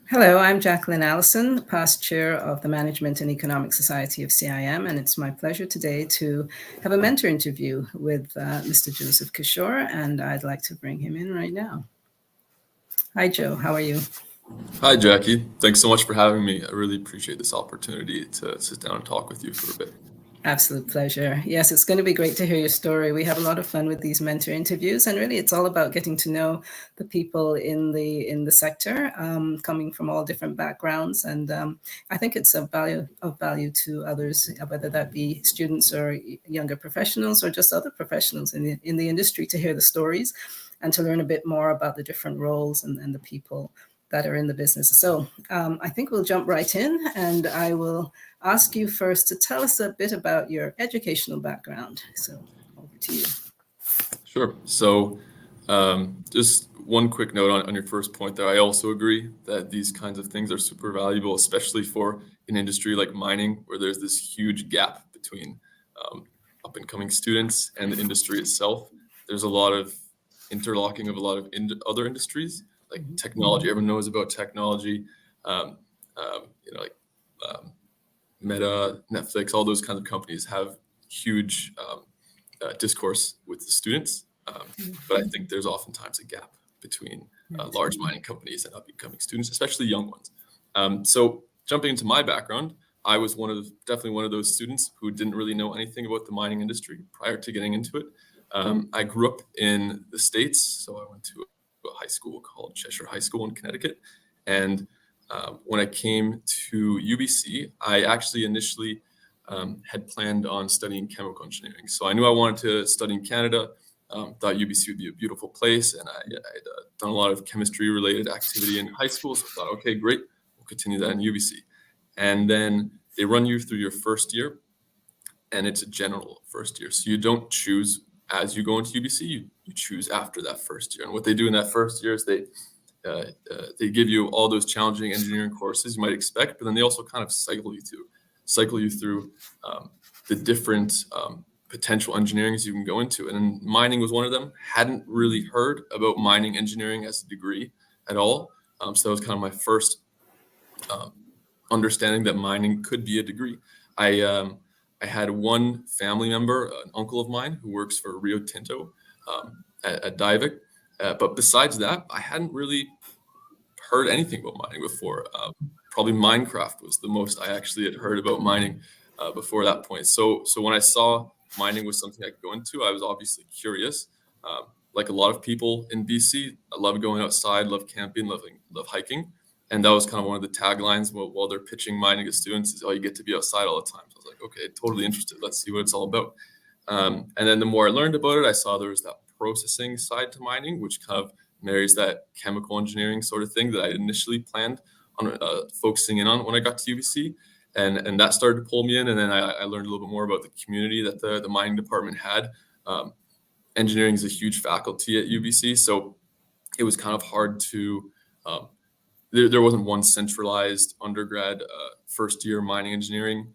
Hello, I'm Jacqueline Allison, past chair of the Management and Economic Society of CIM, and it's my pleasure today to have a mentor interview with Mr. Joseph Cashore, and I'd like to bring him in right now. Hi, Joe. How are you? Hi, Jackie. Thanks so much for having me. I really appreciate this opportunity to sit down and talk with you for a bit. Absolute pleasure. Yes, it's going to be great to hear your story. We have a lot of fun with these mentor interviews, and really, it's all about getting to know the people in the sector, coming from all different backgrounds. And I think it's of value to others, whether that be students or younger professionals, or just other professionals in the industry, to hear the stories and to learn a bit more about the different roles and the people that are in the business. So I think we'll jump right in, and I will ask you first to tell us a bit about your educational background. So over to you. Sure. So, just one quick note on your first point there. I also agree that these kinds of things are super valuable, especially for an industry like mining, where there's this huge gap between up and coming students and the industry itself. There's a lot of interlocking of a lot of other industries, like technology. Everyone knows about technology, um, like Meta, Netflix, all those kinds of companies have huge discourse with the students. But I think there's oftentimes a gap between large mining companies and up-and-coming students, especially young ones. So jumping into my background, I was definitely one of those students who didn't really know anything about the mining industry prior to getting into it. I grew up in the States, so I went to a high school called Cheshire High School in Connecticut. And when I came to UBC, I actually initially had planned on studying chemical engineering. So I knew I wanted to study in Canada, thought UBC would be a beautiful place, and I'd done a lot of chemistry-related activity in high school, so I thought, okay, great, we'll continue that in UBC. And then they run you through your first year, and it's a general first year. So you don't choose as you go into UBC, you choose after that first year. And what they do in that first year is they give you all those challenging engineering courses you might expect, but then they also kind of cycle you through the different potential engineerings you can go into. And mining was one of them. Hadn't really heard about mining engineering as a degree at all. So that was kind of my first understanding that mining could be a degree. I had one family member, an uncle of mine, who works for Rio Tinto at Diavik. But besides that, I hadn't really heard anything about mining before. Probably Minecraft was the most I actually had heard about mining before that point. So when I saw mining was something I could go into, I was obviously curious. Like a lot of people in BC, I love going outside, love camping, love hiking. And that was kind of one of the taglines while they're pitching mining to students is, oh, you get to be outside all the time. So I was like, okay, totally interested. Let's see what it's all about. And then the more I learned about it, I saw there was that processing side to mining, which kind of marries that chemical engineering sort of thing that I initially planned on focusing in on when I got to UBC. And that started to pull me in. And then I learned a little bit more about the community that the mining department had. Engineering is a huge faculty at UBC. So it was kind of hard to, there wasn't one centralized undergrad first year mining engineering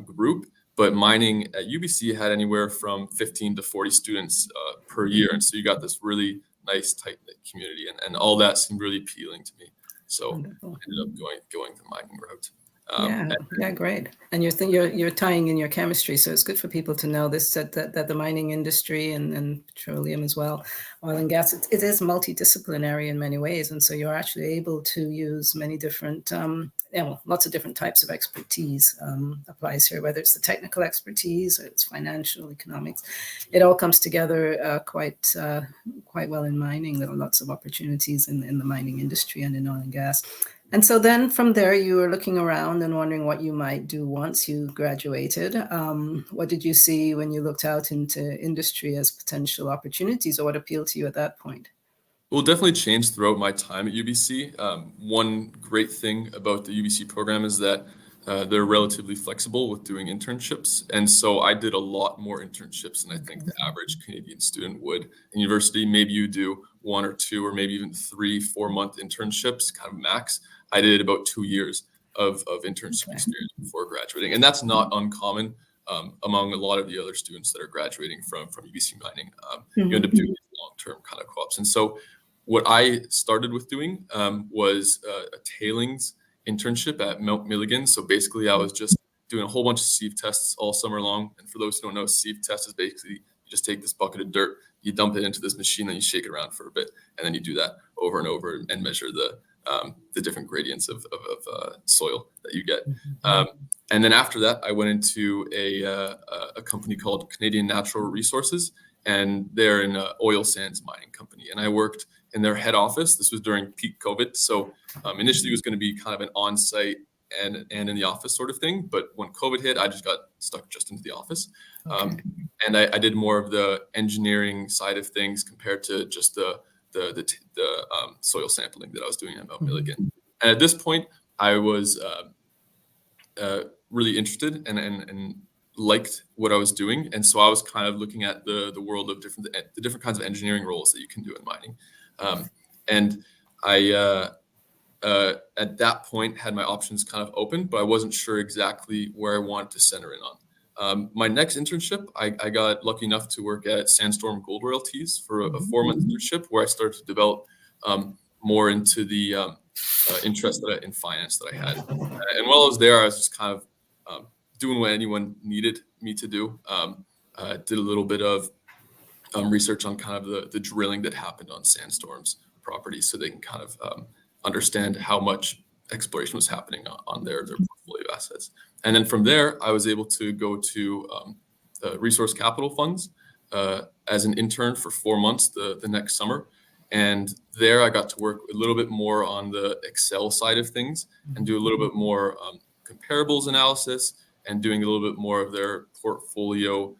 group. But mining at UBC had anywhere from 15 to 40 students per year. And so you got this really nice, tight-knit community. And all that seemed really appealing to me. So Wonderful. I ended up going the mining route. Yeah, great. And you're tying in your chemistry, so it's good for people to know this that the mining industry and petroleum as well, oil and gas, it is multidisciplinary in many ways, and so you're actually able to use many different, lots of different types of expertise applies here, whether it's the technical expertise or it's financial, economics. It all comes together quite well in mining. There are lots of opportunities in the mining industry and in oil and gas. And so then from there, you were looking around and wondering what you might do once you graduated. What did you see when you looked out into industry as potential opportunities, or what appealed to you at that point? Well, definitely changed throughout my time at UBC. One great thing about the UBC program is that they're relatively flexible with doing internships. And so I did a lot more internships than I think the average Canadian student would. In university, maybe you do 1 or 2 or maybe even 3 4-month internships, kind of max. I did about 2 years of internship experience before graduating. And that's not uncommon among a lot of the other students that are graduating from UBC Mining. You end up doing these long-term kind of co-ops. And so what I started with doing was a tailings internship at Mount Milligan. So basically, I was just doing a whole bunch of sieve tests all summer long. And for those who don't know, sieve test is basically you just take this bucket of dirt, you dump it into this machine, and you shake it around for a bit, and then you do that over and over and measure the different gradients of soil that you get. And then after that, I went into a company called Canadian Natural Resources, and they're an oil sands mining company. And I worked in their head office. This was during peak COVID. So initially it was going to be kind of an on-site and in the office sort of thing. But when COVID hit, I just got stuck just into the office. And I did more of the engineering side of things compared to just the soil sampling that I was doing at Mount Milligan. And at this point, I was really interested and liked what I was doing, and so I was kind of looking at the world of the different kinds of engineering roles that you can do in mining. And I at that point had my options kind of open, but I wasn't sure exactly where I wanted to center in on. My next internship, I got lucky enough to work at Sandstorm Gold Royalties for a 4-month internship where I started to develop more into the interest in finance that I had. And while I was there, I was just kind of doing what anyone needed me to do. Did a little bit of research on kind of the drilling that happened on Sandstorm's property so they can kind of understand how much exploration was happening on their portfolio assets. And then from there, I was able to go to Resource Capital Funds as an intern for 4 months the next summer. And there I got to work a little bit more on the Excel side of things and do a little bit more comparables analysis and doing a little bit more of their portfolio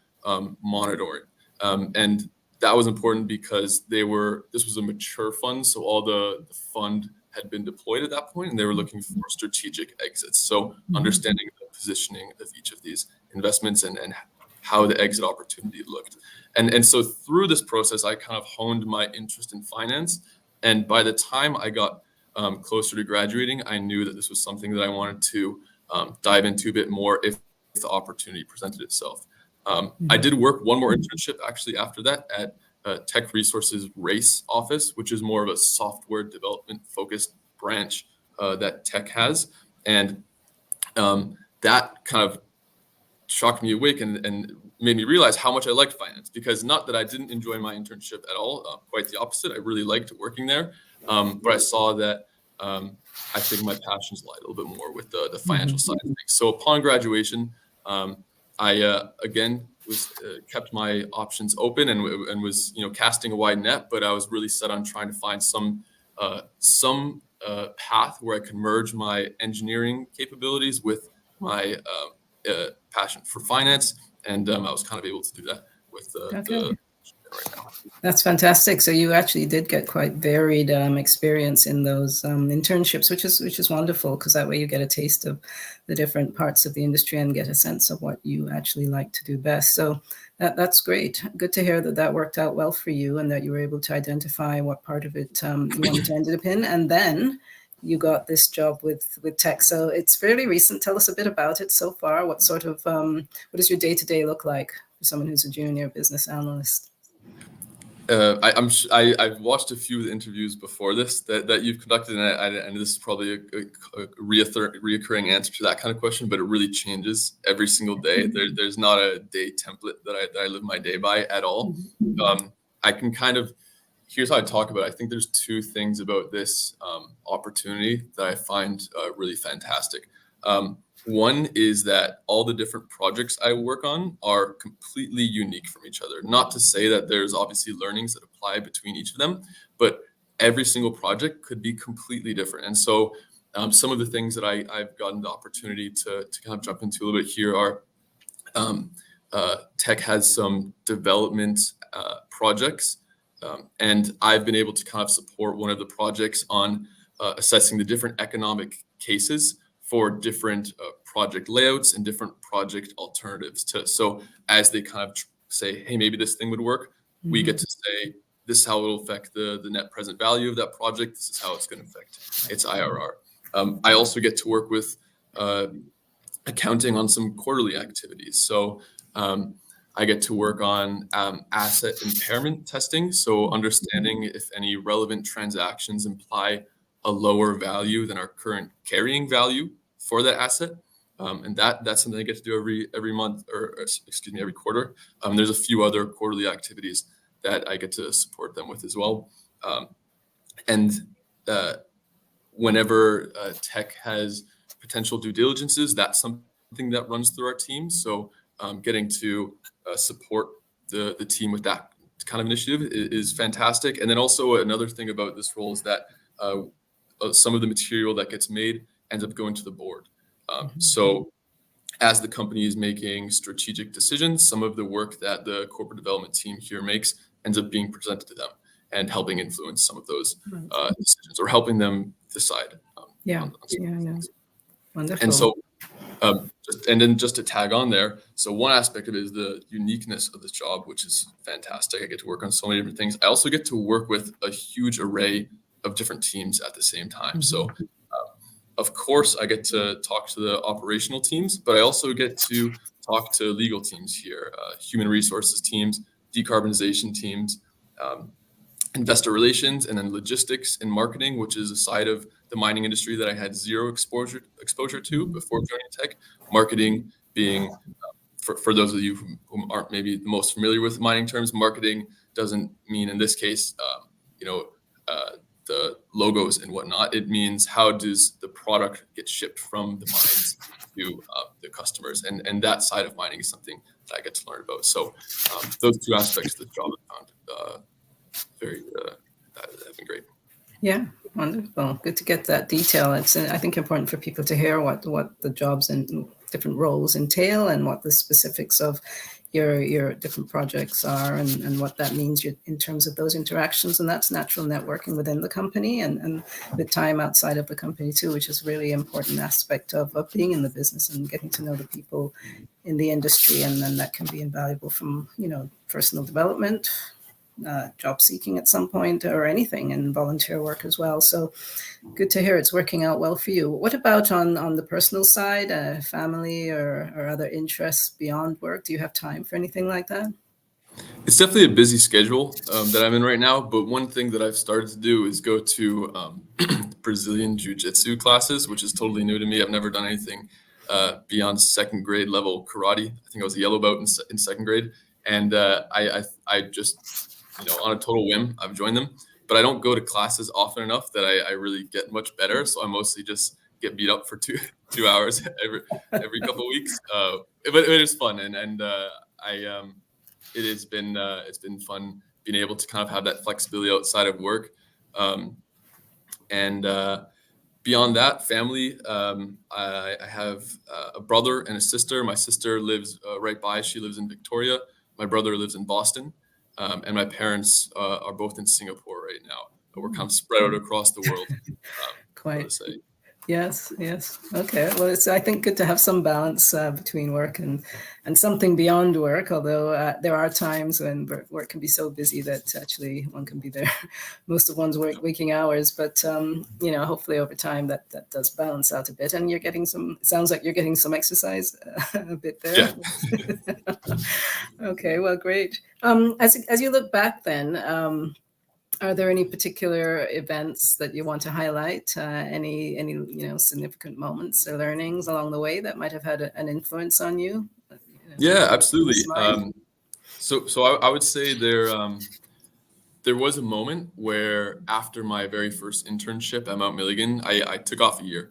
monitoring. And that was important because this was a mature fund. So all the fund had been deployed at that point and they were looking for strategic exits. So understanding the positioning of each of these investments and how the exit opportunity looked. And so through this process, I kind of honed my interest in finance. And by the time I got closer to graduating, I knew that this was something that I wanted to dive into a bit more if the opportunity presented itself. I did work one more internship actually after that at Teck Resources Race office, which is more of a software development focused branch that Teck has. And that kind of shocked me awake and made me realize how much I liked finance, because not that I didn't enjoy my internship at all, quite the opposite. I really liked working there. But I saw that I think my passions lie a little bit more with the financial side of things. So upon graduation, I again was kept my options open and was casting a wide net, but I was really set on trying to find some path where I could merge my engineering capabilities with my passion for finance, and I was kind of able to do that with the right now. That's fantastic. So you actually did get quite varied experience in those internships, which is wonderful, because that way you get a taste of the different parts of the industry and get a sense of what you actually like to do best. So that's great. Good to hear that worked out well for you and that you were able to identify what part of it you wanted to end up in. And then you got this job with Teck. So it's fairly recent. Tell us a bit about it so far. What sort of, what does your day-to-day look like for someone who's a junior business analyst? I've watched a few of the interviews before this that you've conducted, and this is probably a reoccurring answer to that kind of question, but it really changes every single day. There's not a day template that I live my day by at all. I can kind of, here's how I talk about it. I think there's two things about this opportunity that I find really fantastic. One is that all the different projects I work on are completely unique from each other. Not to say that there's obviously learnings that apply between each of them, but every single project could be completely different. And so some of the things that I've gotten the opportunity to kind of jump into a little bit here are Teck has some development projects, and I've been able to kind of support one of the projects on assessing the different economic cases for different project layouts and different project alternatives. So as they kind of say, hey, maybe this thing would work, we get to say, this is how it will affect the net present value of that project. This is how it's going to affect its IRR. I also get to work with accounting on some quarterly activities. So I get to work on asset impairment testing, so understanding if any relevant transactions imply a lower value than our current carrying value for that asset. And that's something I get to do every month, or excuse me, every quarter. There's a few other quarterly activities that I get to support them with as well. And whenever Teck has potential due diligences, that's something that runs through our team. So getting to support the team with that kind of initiative is fantastic. And then also another thing about this role is that some of the material that gets made ends up going to the board. So as the company is making strategic decisions, some of the work that the corporate development team here makes ends up being presented to them and helping influence some of those decisions, or helping them decide. Yeah, wonderful. And so, just to tag on there, so one aspect of it is the uniqueness of this job, which is fantastic. I get to work on so many different things. I also get to work with a huge array of different teams at the same time. So of course, I get to talk to the operational teams, but I also get to talk to legal teams here, human resources teams, decarbonization teams, investor relations, and then logistics and marketing, which is a side of the mining industry that I had zero exposure to before joining Teck. Marketing being, for those of you who aren't maybe the most familiar with mining terms, marketing doesn't mean in this case, the logos and whatnot. It means how does the product get shipped from the mines to the customers, and that side of mining is something that I get to learn about. So those two aspects of the job I found have been great. Yeah, wonderful. Good to get that detail. It's I think important for people to hear what the jobs and different roles entail, and what the specifics of your different projects are, and what that means in terms of those interactions. And that's natural networking within the company, and the time outside of the company too, which is really important aspect of being in the business and getting to know the people in the industry. And then that can be invaluable from, personal development, job seeking at some point, or anything, and volunteer work as well. So good to hear it's working out well for you. What about on the personal side, family or other interests beyond work? Do you have time for anything like that? It's definitely a busy schedule that I'm in right now, but one thing that I've started to do is go to Brazilian Jiu-Jitsu classes, which is totally new to me. I've never done anything beyond second grade level karate. I think I was a yellow belt in second grade, and I just, on a total whim, I've joined them. But I don't go to classes often enough that I really get much better. So I mostly just get beat up for two hours every couple of weeks. But it is fun, and it's been fun being able to kind of have that flexibility outside of work. And beyond that, family, I have a brother and a sister. My sister lives right by. She lives in Victoria. My brother lives in Boston. And my parents are both in Singapore right now, but we're kind of spread out across the world. Quite. Yes. Okay. Well, it's, I think, good to have some balance between work and something beyond work, although there are times when work can be so busy that actually one can be there most of one's waking hours. But, hopefully over time that does balance out a bit, and you're getting it sounds like you're getting some exercise a bit there. Yeah. Okay, well, great. As you look back then, are there any particular events that you want to highlight? Any significant moments or learnings along the way that might have had an influence on you? Yeah, absolutely. So I would say there was a moment where after my very first internship at Mount Milligan, I took off a year.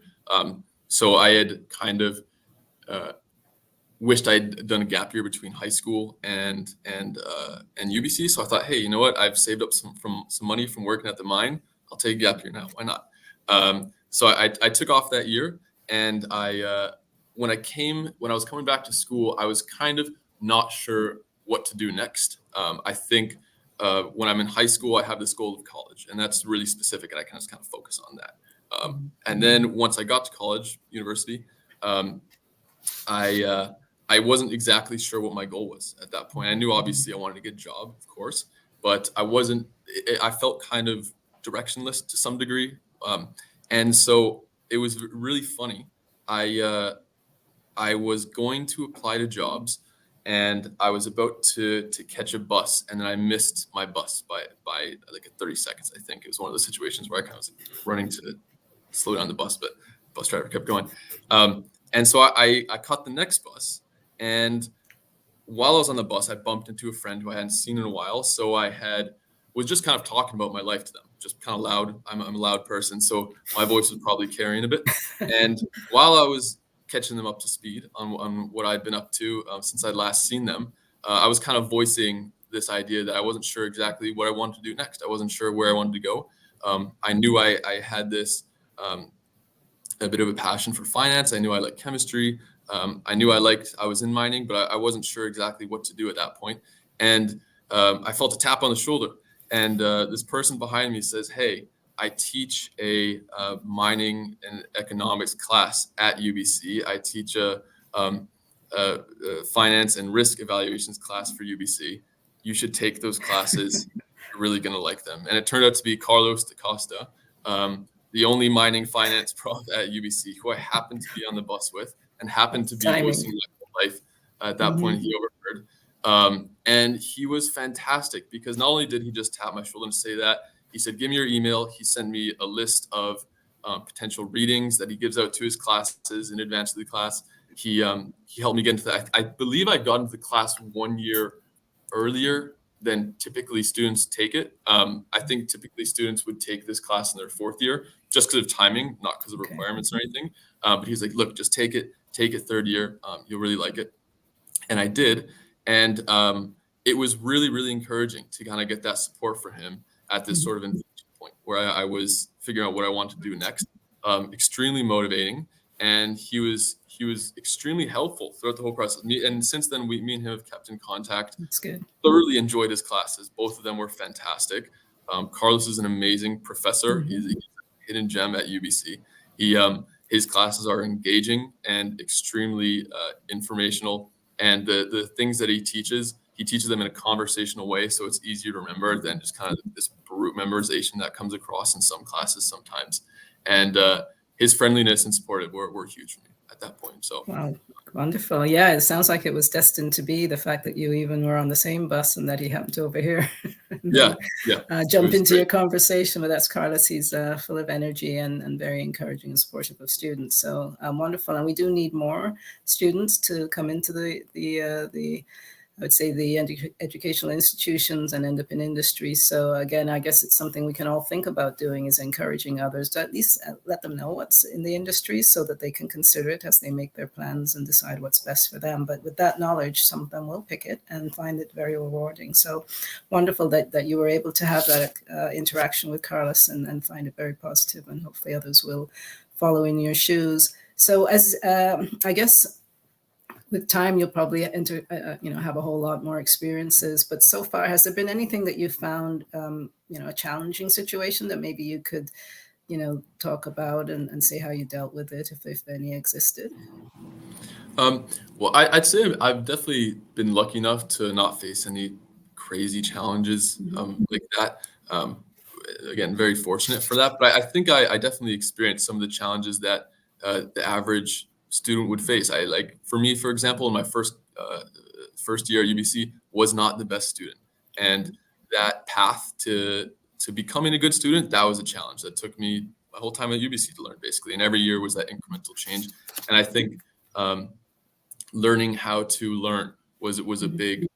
So I had kind of wished I'd done a gap year between high school and UBC. So I thought, hey, you know what? I've saved up some money from working at the mine. I'll take a gap year now. Why not? So I took off that year, and when I was coming back to school, I was kind of not sure what to do next. I think when I'm in high school, I have this goal of college, and that's really specific, and I can just kind of focus on that. And then once I got to college, university, I wasn't exactly sure what my goal was at that point. I knew obviously I wanted to get a job, of course, but I felt kind of directionless to some degree. And so it was really funny. I was going to apply to jobs, and I was about to catch a bus, and then I missed my bus by like 30 seconds. I think it was one of those situations where I kind of was running to slow down the bus, but bus driver kept going. And so I caught the next bus, and while I was on the bus, I bumped into a friend who I hadn't seen in a while. So was just kind of talking about my life to them, just kind of loud. I'm a loud person, so my voice was probably carrying a bit. And while I was catching them up to speed on what I'd been up to since I'd last seen them, I was kind of voicing this idea that I wasn't sure exactly what I wanted to do next. I wasn't sure where I wanted to go. I knew I had this a bit of a passion for finance. I knew I liked chemistry. I knew I was in mining, but I wasn't sure exactly what to do at that point. And I felt a tap on the shoulder. And this person behind me says, "Hey, I teach a mining and economics class at UBC. I teach a finance and risk evaluations class for UBC. You should take those classes. You're really going to like them." And it turned out to be Carlos da Costa, the only mining finance prof at UBC who I happened to be on the bus with and happened to be voicing my life at that point. He overheard. And he was fantastic because not only did he just tap my shoulder and say that, he said, "Give me your email." He sent me a list of potential readings that he gives out to his classes in advance of the class. He helped me get into that. I believe I got into the class 1 year earlier than typically students take it. I think typically students would take this class in their 4th year just because of timing, not because of requirements or anything. But he's like, "Look, just take it 3rd year. You'll really like it." And I did. And it was really, really encouraging to kind of get that support from him at this sort of inflection point where I was figuring out what I wanted to do next. Extremely motivating. And he was extremely helpful throughout the whole process. And since then, me and him have kept in contact. That's good. Thoroughly enjoyed his classes. Both of them were fantastic. Carlos is an amazing professor. He's a hidden gem at UBC. His classes are engaging and extremely informational. And the things that he teaches them in a conversational way, so it's easier to remember than just kind of this brute memorization that comes across in some classes sometimes. And his friendliness and support were huge for me at that point. So wow, wonderful. Yeah, it sounds like it was destined to be, the fact that you even were on the same bus and that he happened to overhear. Jump into great. your conversation. But that's Carlos. He's full of energy and very encouraging and supportive of students. So wonderful. And we do need more students to come into the I would say the educational institutions and independent industries. So again, I guess it's something we can all think about doing, is encouraging others to at least let them know what's in the industry so that they can consider it as they make their plans and decide what's best for them. But with that knowledge, some of them will pick it and find it very rewarding. So wonderful that you were able to have that interaction with Carlos and find it very positive, and hopefully others will follow in your shoes. So as I guess with time, you'll probably have a whole lot more experiences. But so far, has there been anything that you found, a challenging situation that maybe you could, talk about and say how you dealt with it, if any existed? Well, I'd say I've definitely been lucky enough to not face any crazy challenges like that. Again, very fortunate for that. But I think I definitely experienced some of the challenges that the average student would face. For me, for example, in my first year at UBC, was not the best student, and that path to becoming a good student, that was a challenge that took me my whole time at UBC to learn, basically. And every year was that incremental change. And I think learning how to learn was a big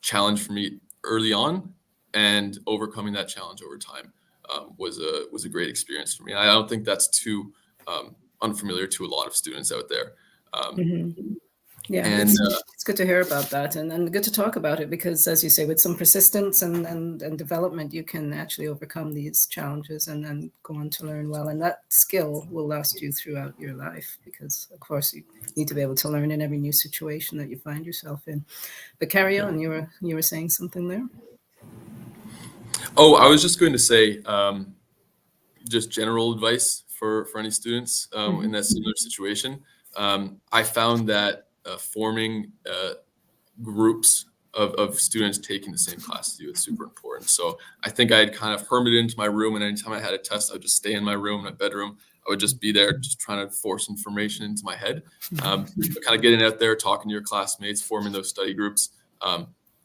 challenge for me early on, and overcoming that challenge over time was a great experience for me. And I don't think that's too unfamiliar to a lot of students out there. Yeah, and it's good to hear about that, and good to talk about it, because as you say, with some persistence and development, you can actually overcome these challenges and then go on to learn well. And that skill will last you throughout your life, because of course you need to be able to learn in every new situation that you find yourself in. But carry on, you were saying something there. Oh, I was just going to say, just general advice for any students in that similar situation. I found that forming groups of students taking the same class as you is super important. So I think I had kind of hermited into my room, and anytime I had a test, I would just stay in my room, my bedroom. I would just be there, just trying to force information into my head. But kind of getting out there, talking to your classmates, forming those study groups,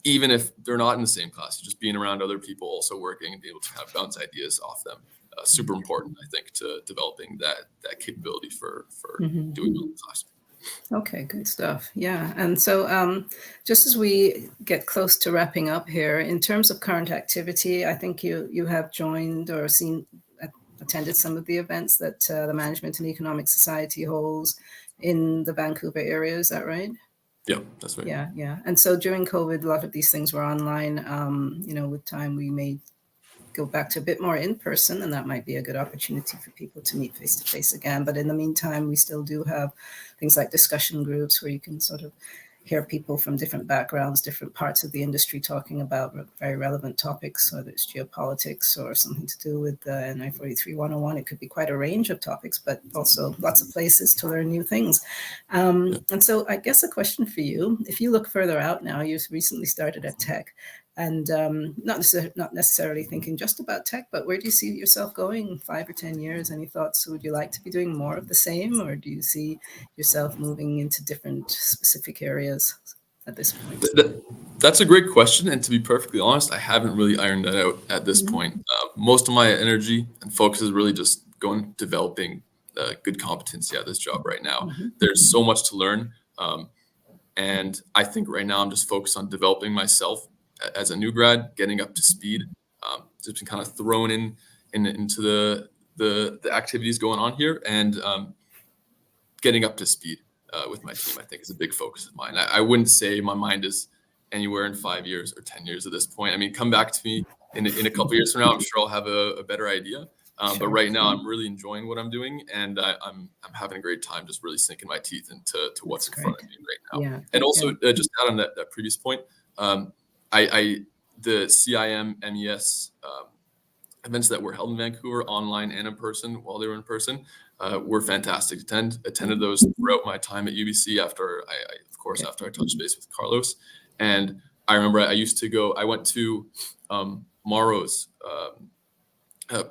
even if they're not in the same class, just being around other people also working and be able to kind of bounce ideas off them. Super important, I think, to developing that capability for doing well in class. Okay, good stuff. Yeah. And so just as we get close to wrapping up here, in terms of current activity, I think you have joined or attended some of the events that the Management and Economic Society holds in the Vancouver area. Is that right? Yeah, that's right. Yeah, yeah. And so during COVID, a lot of these things were online. With time, we may go back to a bit more in person, and that might be a good opportunity for people to meet face to face again. But in the meantime, we still do have things like discussion groups where you can sort of hear people from different backgrounds, different parts of the industry talking about very relevant topics, whether it's geopolitics or something to do with NI 43-101. It could be quite a range of topics, but also lots of places to learn new things. And so I guess a question for you, if you look further out now, you've recently started at Teck, and not necessarily thinking just about tech, but where do you see yourself going 5 or 10 years? Any thoughts? Would you like to be doing more of the same, or do you see yourself moving into different specific areas at this point? That's a great question. And to be perfectly honest, I haven't really ironed that out at this point. Most of my energy and focus is really just developing good competency at this job right now. There's so much to learn. And I think right now I'm just focused on developing myself as a new grad, getting up to speed, just been kind of thrown into the activities going on here, and getting up to speed with my team, I think, is a big focus of mine. I wouldn't say my mind is anywhere in 5 years or 10 years at this point. I mean, come back to me in a couple of years from now, I'm sure I'll have a better idea. But right now, I'm really enjoying what I'm doing, and I'm having a great time just really sinking my teeth into what's in front of me right now. And also, just to add on that previous point, the CIM MES events that were held in Vancouver, online and in person, while they were in person, were fantastic. Attended those throughout my time at UBC after I touched base with Carlos. And I remember I went to Maro's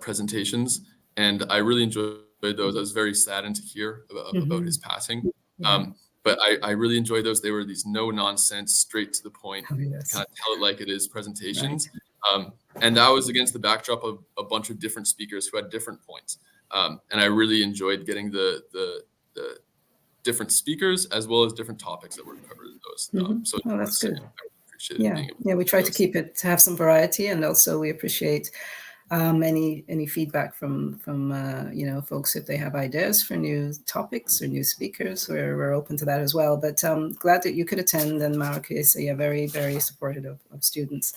presentations, and I really enjoyed those. I was very saddened to hear about his passing. But I really enjoyed those. They were these no nonsense, straight to the point, kind of tell it like it is presentations. And that was against the backdrop of a bunch of different speakers who had different points. And I really enjoyed getting the different speakers as well as different topics that were covered in those. So that's good. Yeah, we try to have some variety, and also we appreciate any feedback from folks if they have ideas for new topics or new speakers. We're open to that as well. But glad that you could attend, and Mark is very, very supportive of students.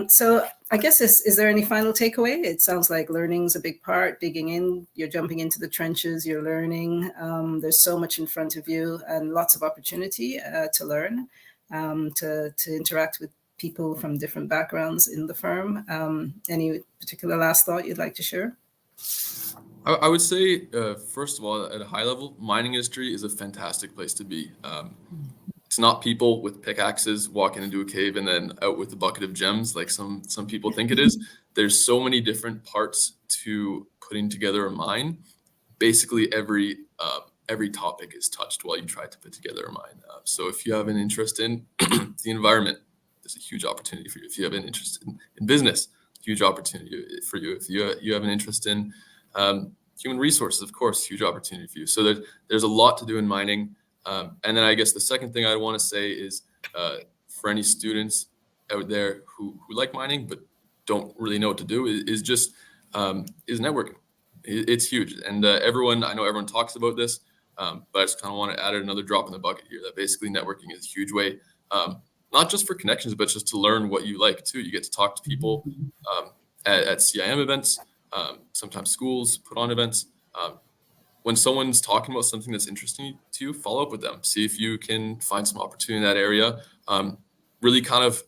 So I guess is there any final takeaway? It sounds like learning's a big part, digging in, you're jumping into the trenches, you're learning. There's so much in front of you and lots of opportunity to learn, to interact with people from different backgrounds in the firm. Any particular last thought you'd like to share? I would say, first of all, at a high level, mining industry is a fantastic place to be. It's not people with pickaxes walking into a cave and then out with a bucket of gems like some people think it is. There's so many different parts to putting together a mine. Basically, every topic is touched while you try to put together a mine. So if you have an interest in the environment, there's a huge opportunity for you. If you have an interest in business, huge opportunity for you. If you have an interest in human resources, of course, huge opportunity for you. So there's a lot to do in mining. And then I guess the second thing I want to say is for any students out there who like mining but don't really know what to do is networking. It's huge. And I know everyone talks about this, but I just kind of want to add another drop in the bucket here that basically networking is a huge way, not just for connections, but just to learn what you like too. You get to talk to people at CIM events. Sometimes schools put on events. When someone's talking about something that's interesting to you, follow up with them. See if you can find some opportunity in that area. Really kind of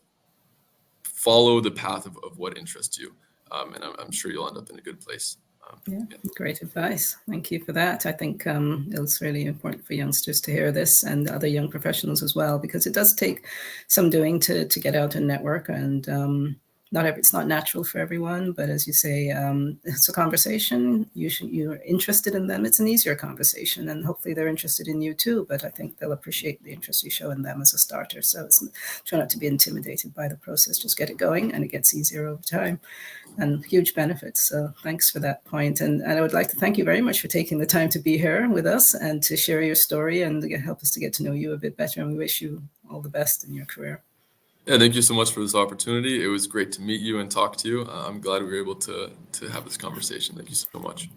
follow the path of what interests you. And I'm sure you'll end up in a good place. Great advice. Thank you for that. I think it's really important for youngsters to hear this, and other young professionals as well, because it does take some doing to get out and network. And it's not natural for everyone, but as you say, it's a conversation. You're interested in them. It's an easier conversation, and hopefully they're interested in you too. But I think they'll appreciate the interest you show in them as a starter. So try not to be intimidated by the process. Just get it going, and it gets easier over time, and huge benefits. So thanks for that point. And I would like to thank you very much for taking the time to be here with us and to share your story and to help us to get to know you a bit better. And we wish you all the best in your career. Yeah, thank you so much for this opportunity. It was great to meet you and talk to you. I'm glad we were able to have this conversation. Thank you so much.